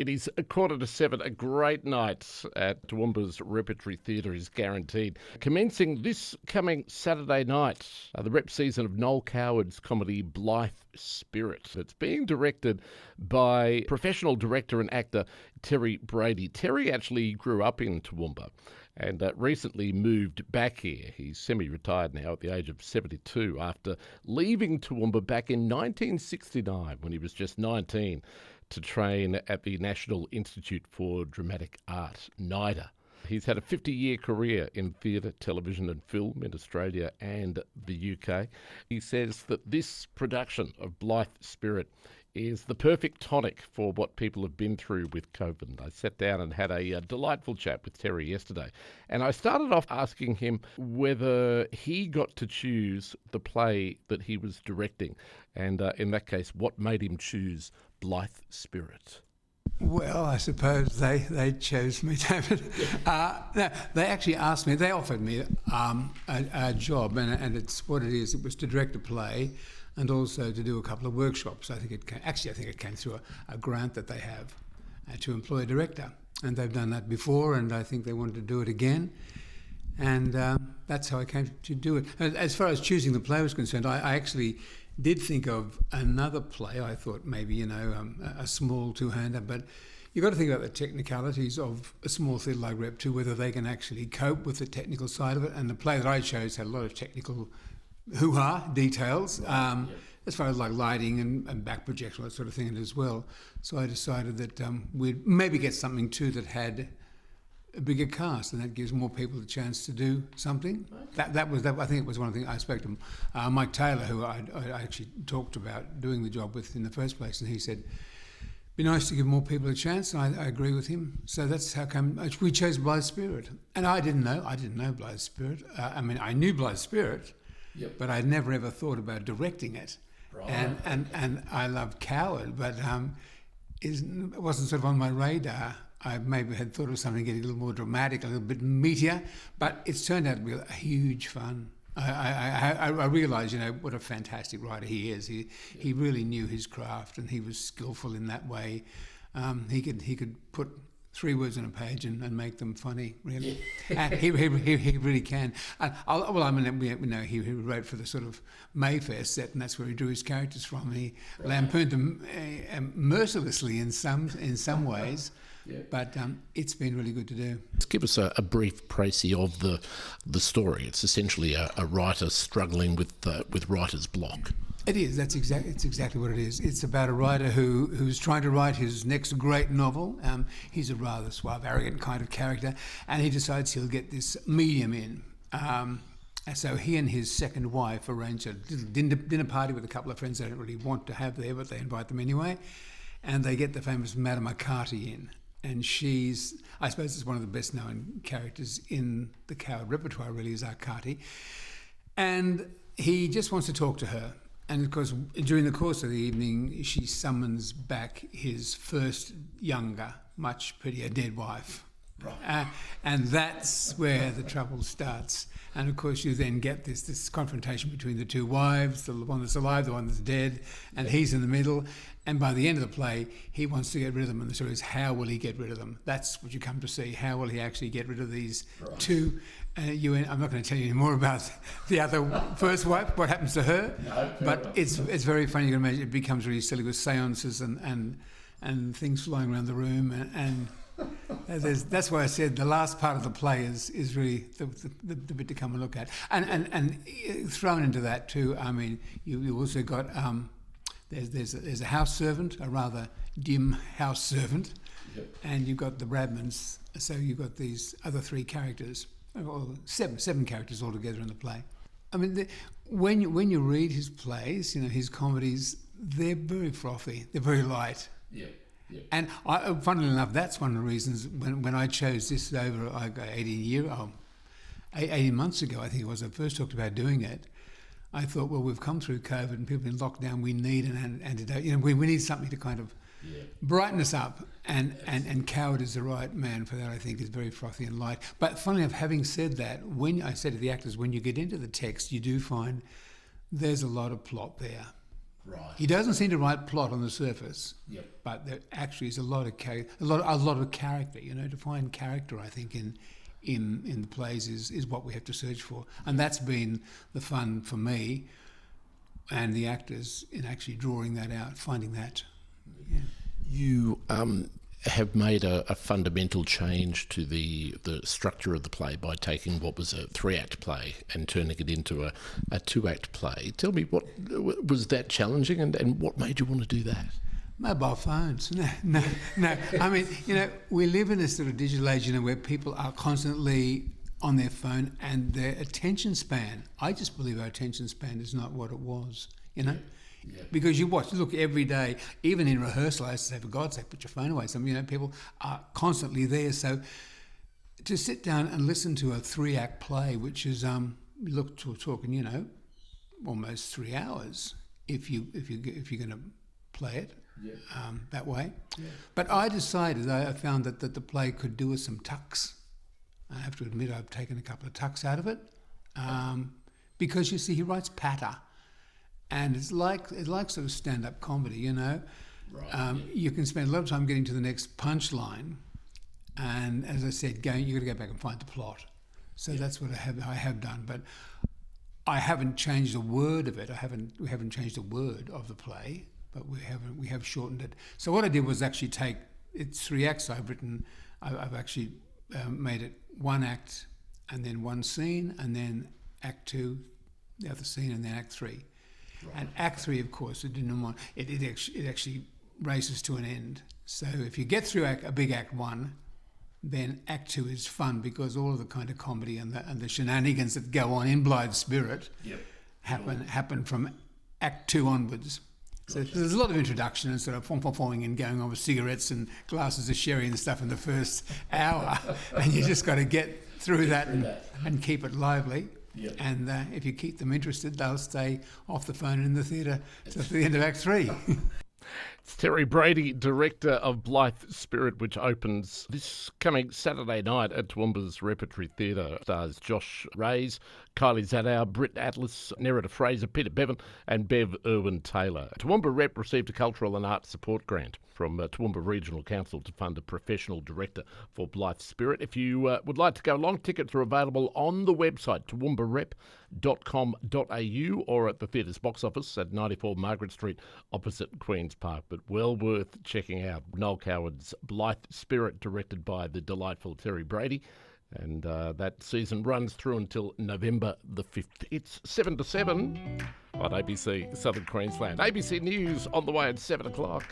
It is 7:15. A great night at Toowoomba's Repertory Theatre is guaranteed. Commencing this coming Saturday night, the rep season of Noel Coward's comedy Blithe Spirit. It's being directed by professional director and actor Terry Brady. Terry actually grew up in Toowoomba and recently moved back here. He's semi-retired now at the age of 72 after leaving Toowoomba back in 1969 when he was just 19 to train at the National Institute for Dramatic Art, NIDA. He's had a 50-year career in theatre, television and film in Australia and the UK. He says that this production of Blithe Spirit is the perfect tonic for what people have been through with COVID. I sat down and had a delightful chat with Terry yesterday. And I started off asking him whether he got to choose the play that he was directing. And in that case, what made him choose Blithe Spirit? Well, I suppose they chose me, David. No, they actually asked me, they offered me a job, and it's what it is. It was to direct a play and also to do a couple of workshops. I think it came through a grant that they have to employ a director. And they've done that before, and I think they wanted to do it again. And that's how I came to do it. As far as choosing the play was concerned, I actually did think of another play. I thought maybe, a small two-hander, but you've got to think about the technicalities of a small theatre like Rep 2, whether they can actually cope with the technical side of it. And the play that I chose had a lot of technical hoo-ha details, as far as like lighting and back projection, that sort of thing as well. So I decided that we'd maybe get something too that had a bigger cast, and that gives more people a chance to do something. Okay. That was I think it was one of the things I spoke to Mike Taylor, who I actually talked about doing the job with in the first place, and he said, "It'd be nice to give more people a chance," and I agree with him. So that's how come we chose Blithe Spirit, and I didn't know Blithe Spirit. I knew Blithe Spirit. Yep. But I'd never ever thought about directing it. Right. And I love Coward, but it wasn't sort of on my radar. I maybe had thought of something getting a little more dramatic, a little bit meatier, but it's turned out to be a huge fun. I realise, what a fantastic writer he is. He really knew his craft, and he was skillful in that way. He could put 3 words on a page and make them funny, really. He really can. He wrote for the sort of Mayfair set, and that's where he drew his characters from. And he lampooned them mercilessly in some ways. Yeah. But it's been really good to do. Just give us a brief précis of the story. It's essentially a writer struggling with writer's block. It is. It's exactly what it is. It's about a writer who's trying to write his next great novel. He's a rather suave, arrogant kind of character, and he decides he'll get this medium in. And so he and his second wife arrange a little dinner party with a couple of friends they don't really want to have there, but they invite them anyway. And they get the famous Madame McCarthy in. And I suppose it's one of the best known characters in the Coward repertoire, really, is Arcati. And he just wants to talk to her. And of course, during the course of the evening, she summons back his first younger, much prettier dead wife. Right. And that's where the trouble starts. And of course, you then get this confrontation between the two wives, the one that's alive, the one that's dead, and he's in the middle. And by the end of the play, he wants to get rid of them. And the story is, how will he get rid of them? That's what you come to see. How will he actually get rid of these two? I'm not going to tell you any more about the other first wife, what happens to her. No, but it's very funny. You can imagine it becomes really silly with seances and things flying around the room. And that's why I said the last part of the play is really the bit to come and look at. And thrown into that too, you also got... There's a house servant, a rather dim house servant, yep. And you've got the Bradmans, so you've got these other 3 characters, or seven characters altogether in the play. When you read his plays, his comedies, they're very frothy, they're very light. Yeah. Yep. And funnily enough, that's one of the reasons when I chose this over 18 months ago, I think it was, I first talked about doing it. I thought, well, we've come through COVID and people in lockdown. We need an antidote. We need something to kind of brighten us up. And Coward is the right man for that. I think is very frothy and light. But funnily enough, having said that, when I said to the actors, when you get into the text, you do find there's a lot of plot there. Right. He doesn't seem to write plot on the surface. Yep. But there actually is a lot of character. You know, to find character, I think in the plays is what we have to search for, and that's been the fun for me and the actors in actually drawing that out, finding that. Yeah. You have made a fundamental change to the structure of the play by taking what was a 3-act play and turning it into a 2-act play. Tell me, what was that challenging, and what made you want to do that? Mobile phones. No. I mean, you know, we live in a sort of digital age, you know, where people are constantly on their phone, and their attention span, I just believe our attention span is not what it was, you know? Yeah. Because you look every day, even in rehearsal, I used to say, for God's sake, put your phone away. Some, you know, people are constantly there. So to sit down and listen to a 3-act play, which is, talking, you know, almost 3 hours, if you're going to play it. Yeah. That way. Yeah. But I decided, I found that the play could do with some tucks. I have to admit I've taken a couple of tucks out of it. Because, you see, he writes patter. And it's like sort of stand-up comedy, you know. Right. You can spend a lot of time getting to the next punchline. And as I said, you've got to go back and find the plot. So that's what I have done. But I haven't changed a word of it. We haven't changed a word of the play. But we have shortened it. So what I did was actually take, it's 3 acts I've actually made it 1 act and then 1 scene, and then Act 2, the other scene, and then Act 3. Right. And Act 3, of course, it actually races to an end. So if you get through a big Act 1, then Act 2 is fun, because all of the kind of comedy and the shenanigans that go on in Blithe Spirit happen from Act 2 onwards. So there's a lot of introduction and sort of forming and going on with cigarettes and glasses of sherry and stuff in the first hour, and you just got to get through that and keep it lively. Yep. And if you keep them interested, they'll stay off the phone and in the theatre till the end of Act 3. It's Terry Brady, director of Blithe Spirit, which opens this coming Saturday night at Toowoomba's Repertory Theatre. Stars Josh Rays, Kylie Zadow, Britt Atlas, Nerida Fraser, Peter Bevan and Bev Irwin-Taylor. Toowoomba Rep received a cultural and arts support grant from Toowoomba Regional Council to fund a professional director for Blithe Spirit. If you would like to go along, tickets are available on the website toowoombarep.com.au or at the theatre's box office at 94 Margaret Street opposite Queen's Park. But well worth checking out. Noel Coward's Blithe Spirit, directed by the delightful Terry Brady. And that season runs through until November the 5th. It's 7 to 7 on ABC Southern Queensland. ABC News on the way at 7 o'clock.